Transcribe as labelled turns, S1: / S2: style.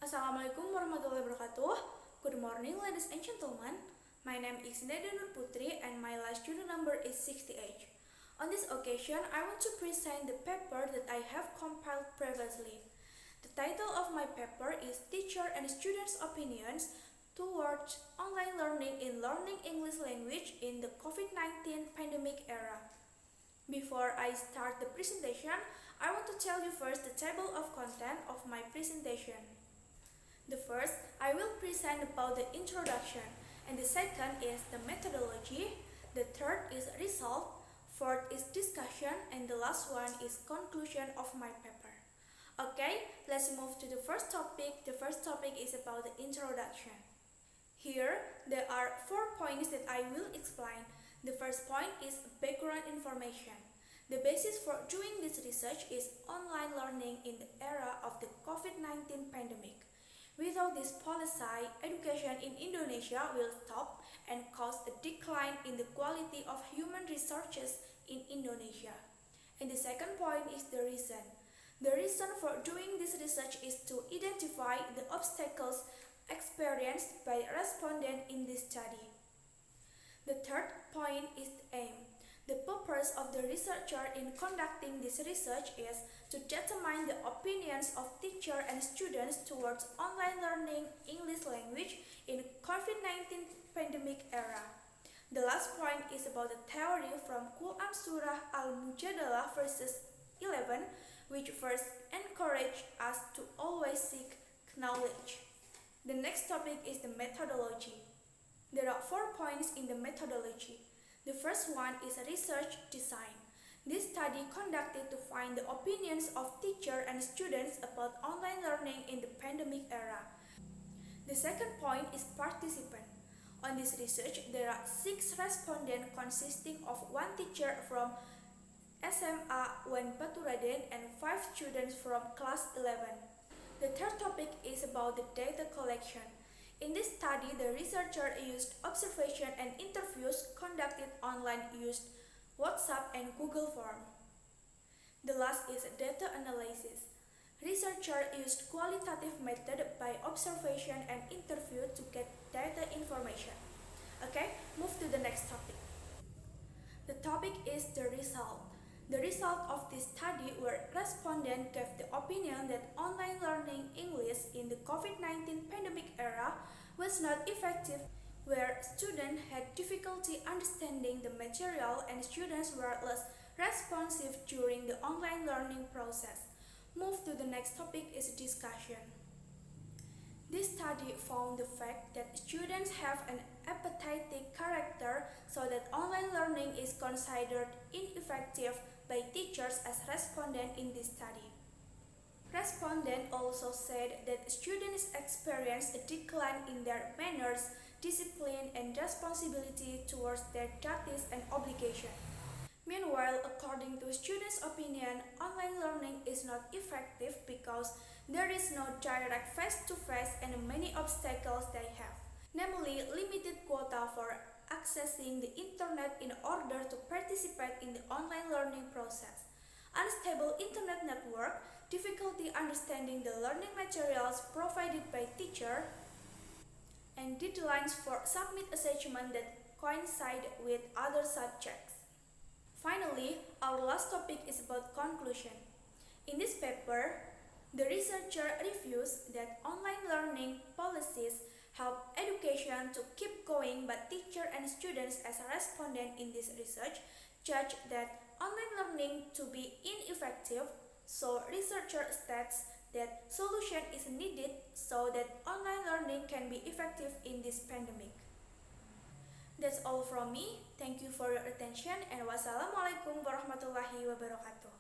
S1: Assalamualaikum warahmatullahi wabarakatuh. Good morning, ladies and gentlemen. My name is Nadiya Nur Putri and my last student number is 68. On this occasion, I want to present the paper that I have compiled previously. The title of my paper is Teacher and Students' Opinions Towards Online Learning in Learning English Language in the COVID-19 Pandemic Era. Before I start the presentation, I want to tell you first the table of content of my presentation. The first, I will present about the introduction, and the second is the methodology, the third is result, fourth is discussion, and the last one is conclusion of my paper. Okay, let's move to the first topic. The first topic is about the introduction. Here, there are 4 points that I will explain. The first point is background information. The basis for doing this research is online learning in the era of the COVID-19 pandemic. Without this policy, education in Indonesia will stop and cause a decline in the quality of human resources in Indonesia. And the second point is the reason. The reason for doing this research is to identify the obstacles experienced by respondents in this study. The third point is the aim. The purpose of the researcher in conducting this research is to determine the opinions of teachers and students towards online learning English language in COVID-19 pandemic era. The last point is about the theory from Quran Surah Al-Mujadalah verses 11, which first encourage us to always seek knowledge. The next topic is the methodology. There are 4 points in the methodology. The first one is research design. This study conducted to find the opinions of teachers and students about online learning in the pandemic era. The second point is participant. On this research, there are 6 respondents consisting of 1 teacher from SMA 1 Baturaden and 5 students from class 11. The third topic is about the data collection. In this study, the researcher used observation and interviews conducted online used WhatsApp and Google Form. The last is data analysis. Researcher used qualitative method by observation and interview to get data information. Okay, move to the next topic. The topic is the result. The result of this study where respondents gave the opinion that online learning English in the COVID-19 pandemic era was not effective, where students had difficulty understanding the material and students were less responsive during the online learning process. Move to the next topic is discussion. This study found the fact that students have an apathetic character, so that online learning is considered ineffective by teachers as respondents in this study. Respondents also said that students experience a decline in their manners, discipline, and responsibility towards their duties and obligations. Meanwhile, according to students' opinion, online learning is not effective because there is no direct face-to-face and many obstacles they have, namely limited quota for accessing the internet in order to participate in the online learning process, unstable internet network, difficulty understanding the learning materials provided by teacher, and deadlines for submit assessment that coincide with other subjects. Finally, our last topic is about conclusion. In this paper, the researcher reviews that online learning policies help education to keep going, but teachers and students as a respondent in this research judge that online learning to be ineffective, so researcher states that solution is needed so that online learning can be effective in this pandemic. That's all from me. Thank you for your attention and wassalamualaikum warahmatullahi wabarakatuh.